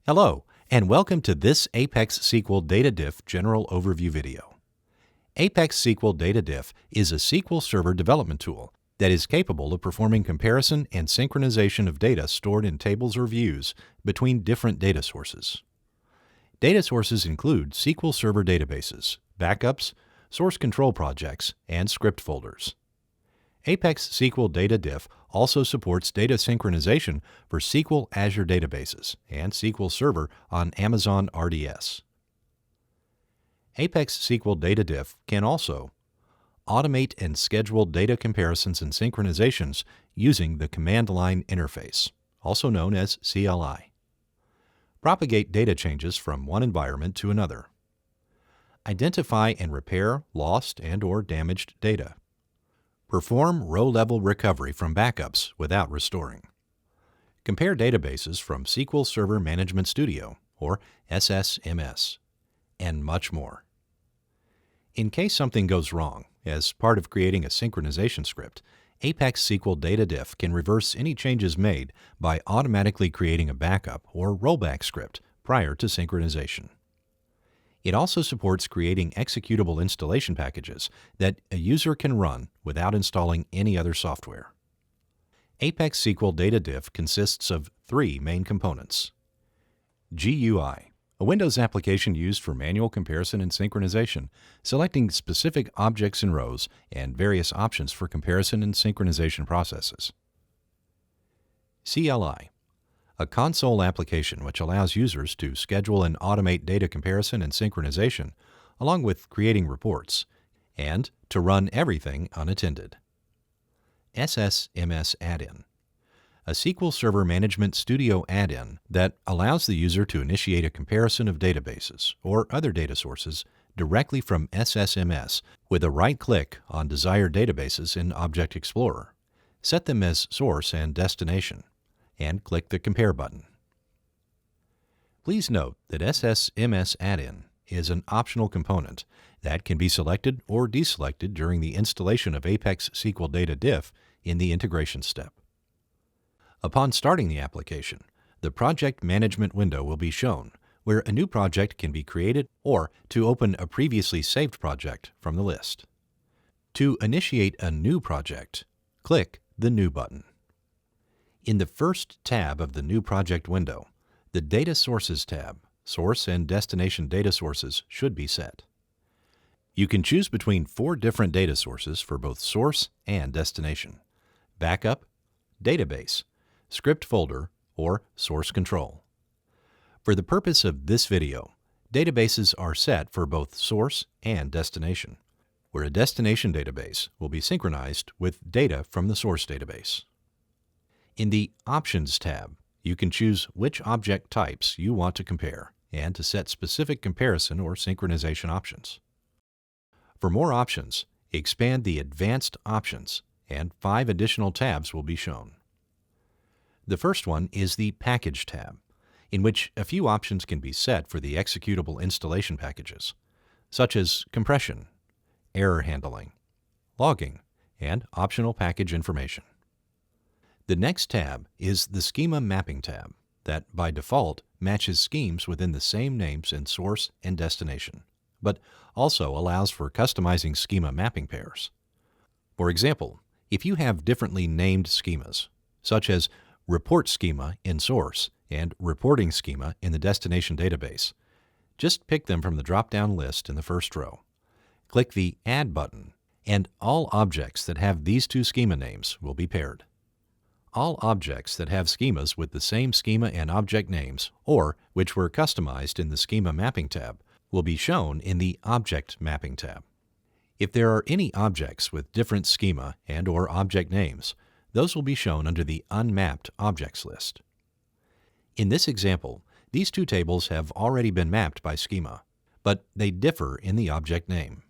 Hello, and welcome to this ApexSQL Data Diff General Overview video. ApexSQL Data Diff is a SQL Server development tool that is capable of performing comparison and synchronization of data stored in tables or views between different data sources. Data sources include SQL Server databases, backups, source control projects, and script folders. ApexSQL Data Diff also supports data synchronization for SQL Azure databases and SQL Server on Amazon RDS. ApexSQL Data Diff can also automate and schedule data comparisons and synchronizations using the command line interface, also known as CLI. Propagate data changes from one environment to another. Identify and repair lost and/or damaged data. Perform row-level recovery from backups without restoring. Compare databases from SQL Server Management Studio, or SSMS, and much more. In case something goes wrong, as part of creating a synchronization script, ApexSQL Data Diff can reverse any changes made by automatically creating a backup or rollback script prior to synchronization. It also supports creating executable installation packages that a user can run without installing any other software. ApexSQL Data Diff consists of three main components. GUI, a Windows application used for manual comparison and synchronization, selecting specific objects and rows and various options for comparison and synchronization processes. CLI, a console application which allows users to schedule and automate data comparison and synchronization, along with creating reports, and to run everything unattended. SSMS add-in, a SQL Server Management Studio add-in that allows the user to initiate a comparison of databases or other data sources directly from SSMS with a right-click on desired databases in Object Explorer, set them as source and destination, and click the Compare button. Please note that SSMS add-in is an optional component that can be selected or deselected during the installation of ApexSQL Data Diff in the integration step. Upon starting the application, the Project Management window will be shown, where a new project can be created or to open a previously saved project from the list. To initiate a new project, click the New button. In the first tab of the New Project window, the Data Sources tab, Source and Destination Data Sources, should be set. You can choose between 4 different data sources for both source and destination: backup, database, script folder, or source control. For the purpose of this video, databases are set for both source and destination, where a destination database will be synchronized with data from the source database. In the Options tab, you can choose which object types you want to compare and to set specific comparison or synchronization options. For more options, expand the Advanced Options, and 5 additional tabs will be shown. The first one is the Package tab, in which a few options can be set for the executable installation packages, such as compression, error handling, logging, and optional package information. The next tab is the Schema Mapping tab that, by default, matches schemes within the same names in source and destination, but also allows for customizing schema mapping pairs. For example, if you have differently named schemas, such as Report Schema in source and Reporting Schema in the destination database, just pick them from the drop-down list in the first row. Click the Add button, and all objects that have these 2 schema names will be paired. All objects that have schemas with the same schema and object names, or which were customized in the Schema Mapping tab, will be shown in the Object Mapping tab. If there are any objects with different schema and/or object names, those will be shown under the Unmapped Objects list. In this example, these 2 tables have already been mapped by schema, but they differ in the object name.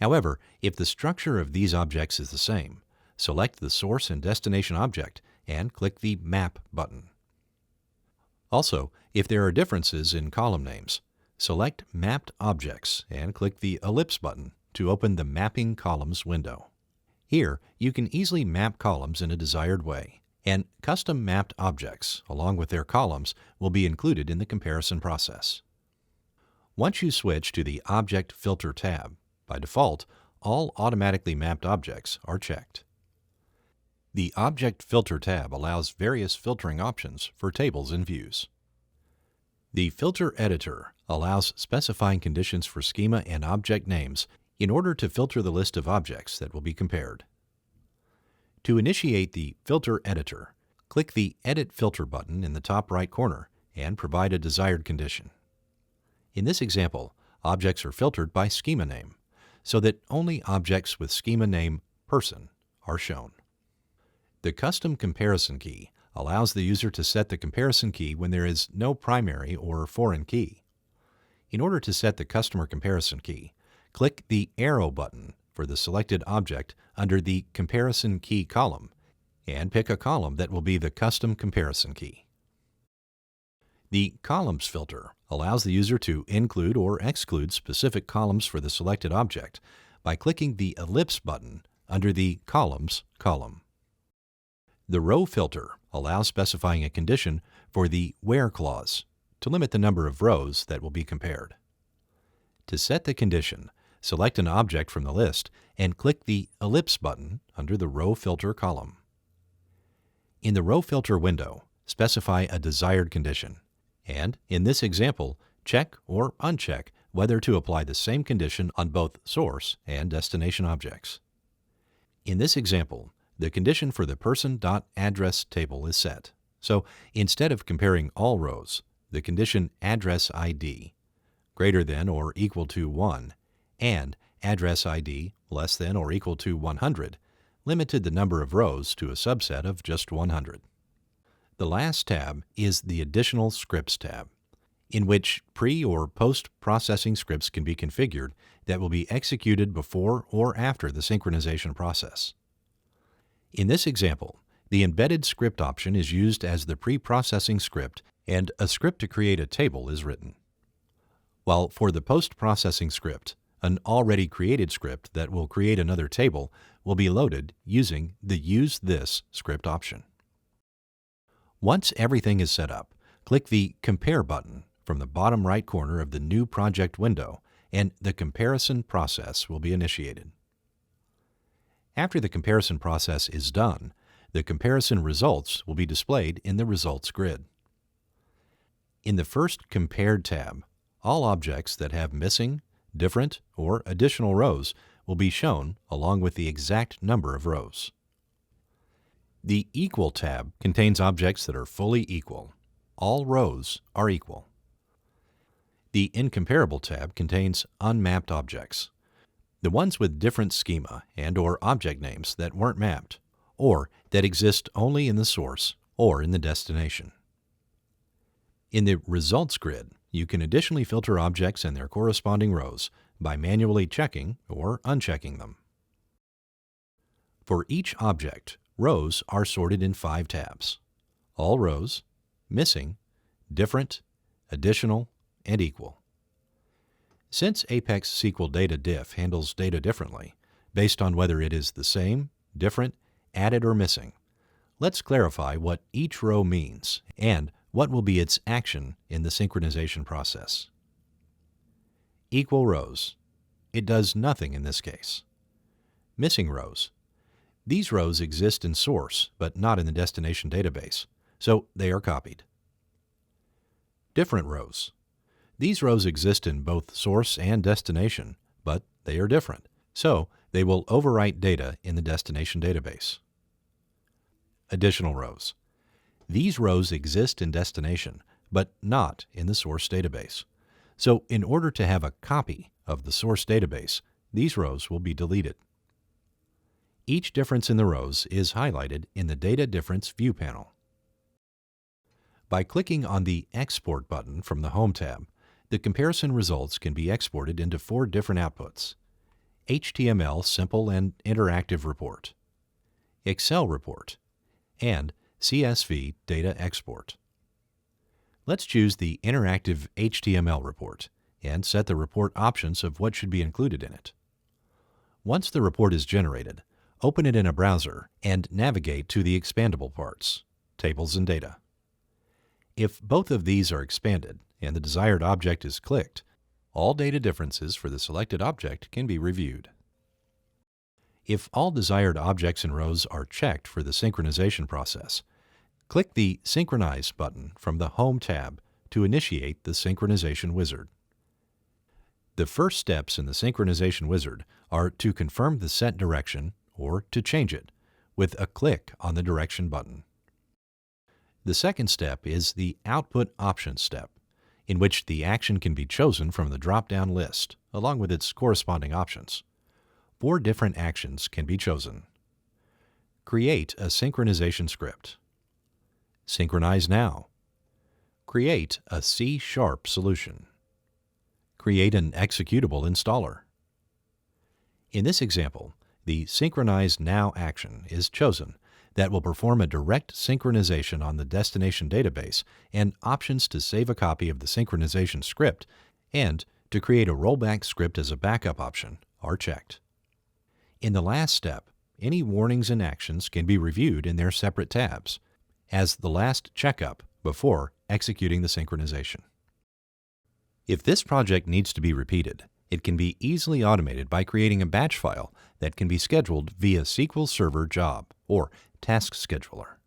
However, if the structure of these objects is the same, select the source and destination object and click the Map button. Also, if there are differences in column names, select Mapped Objects and click the Ellipse button to open the Mapping Columns window. Here, you can easily map columns in a desired way And custom mapped objects, along with their columns, will be included in the comparison process. Once you switch to the Object Filter tab, by default, all automatically mapped objects are checked. The Object Filter tab allows various filtering options for tables and views. The Filter Editor allows specifying conditions for schema and object names in order to filter the list of objects that will be compared. To initiate the Filter Editor, click the Edit Filter button in the top right corner and provide a desired condition. In this example, objects are filtered by schema name, so that only objects with schema name person are shown. The Custom Comparison key allows the user to set the comparison key when there is no primary or foreign key. In order to set the customer comparison key, click the arrow button for the selected object under the Comparison Key column and pick a column that will be the custom comparison key. The Columns filter allows the user to include or exclude specific columns for the selected object by clicking the ellipse button under the Columns column. The Row filter allows specifying a condition for the Where clause to limit the number of rows that will be compared. To set the condition, select an object from the list and click the ellipse button under the Row filter column. In the Row filter window, specify a desired condition, and in this example, check or uncheck whether to apply the same condition on both source and destination objects. In this example, the condition for the person.address table is set. So instead of comparing all rows, the condition address ID greater than or equal to 1 and address ID less than or equal to 100 limited the number of rows to a subset of just 100. The last tab is the Additional Scripts tab, in which pre- or post-processing scripts can be configured that will be executed before or after the synchronization process. In this example, the embedded script option is used as the pre-processing script and a script to create a table is written. While for the post-processing script, an already created script that will create another table will be loaded using the Use This script option. Once everything is set up, click the Compare button from the bottom right corner of the New Project window and the comparison process will be initiated. After the comparison process is done, the comparison results will be displayed in the Results grid. In the first Compared tab, all objects that have missing, different, or additional rows will be shown along with the exact number of rows. The Equal tab contains objects that are fully equal. All rows are equal. The Incomparable tab contains unmapped objects, the ones with different schema and/or object names that weren't mapped, or that exist only in the source or in the destination. In the Results grid, you can additionally filter objects and their corresponding rows by manually checking or unchecking them. For each object, rows are sorted in 5 tabs: All rows, Missing, Different, Additional, and Equal. Since ApexSQL Data Diff handles data differently, based on whether it is the same, different, added, or missing, let's clarify what each row means and what will be its action in the synchronization process. Equal rows. It does nothing in this case. Missing rows. These rows exist in source but not in the destination database, so they are copied. Different rows. These rows exist in both source and destination, but they are different, so they will overwrite data in the destination database. Additional rows. These rows exist in destination, but not in the source database. So in order to have a copy of the source database, these rows will be deleted. Each difference in the rows is highlighted in the Data Difference View panel. By clicking on the Export button from the Home tab, the comparison results can be exported into 4 different outputs: HTML Simple and Interactive Report, Excel Report, and CSV Data Export. Let's choose the Interactive HTML Report and set the report options of what should be included in it. Once the report is generated, open it in a browser and navigate to the expandable parts, Tables and Data. If both of these are expanded and the desired object is clicked, all data differences for the selected object can be reviewed. If all desired objects and rows are checked for the synchronization process, click the Synchronize button from the Home tab to initiate the Synchronization Wizard. The first steps in the Synchronization Wizard are to confirm the set direction or to change it with a click on the Direction button. The second step is the Output Options step, in which the action can be chosen from the drop-down list, along with its corresponding options. 4 different actions can be chosen. Create a synchronization script. Synchronize now. Create a C# solution. Create an executable installer. In this example, the Synchronize Now action is chosen that will perform a direct synchronization on the destination database, and options to save a copy of the synchronization script and to create a rollback script as a backup option are checked. In the last step, any warnings and actions can be reviewed in their separate tabs as the last checkup before executing the synchronization. If this project needs to be repeated, it can be easily automated by creating a batch file that can be scheduled via SQL Server Job or Task Scheduler.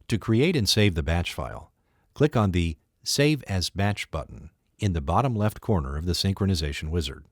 To create and save the batch file, click on the Save as Batch button in the bottom left corner of the Synchronization Wizard.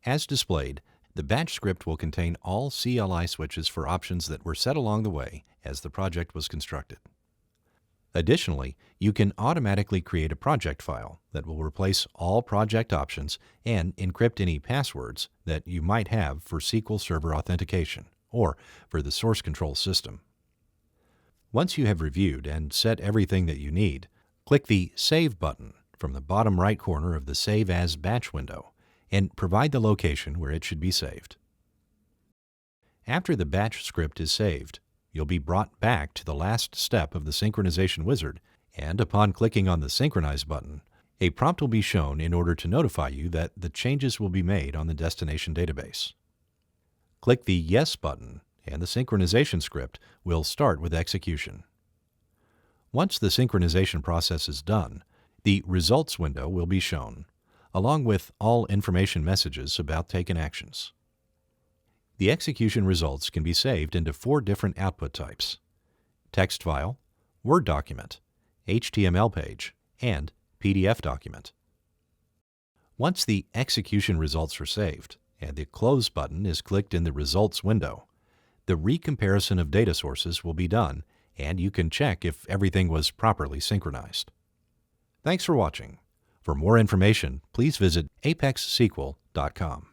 As displayed, the batch script will contain all CLI switches for options that were set along the way as the project was constructed. Additionally, you can automatically create a project file that will replace all project options and encrypt any passwords that you might have for SQL Server authentication or for the source control system. Once you have reviewed and set everything that you need, click the Save button from the bottom right corner of the Save as Batch window and provide the location where it should be saved. After the batch script is saved, you'll be brought back to the last step of the Synchronization Wizard, and upon clicking on the Synchronize button, a prompt will be shown in order to notify you that the changes will be made on the destination database. Click the Yes button, and the synchronization script will start with execution. Once the synchronization process is done, the Results window will be shown, along with all information messages about taken actions. The execution results can be saved into 4 different output types: text file, Word document, HTML page, and PDF document. Once the execution results are saved and the Close button is clicked in the Results window, the recomparison of data sources will be done, and you can check if everything was properly synchronized. Thanks for watching. For more information, please visit ApexSQL.com.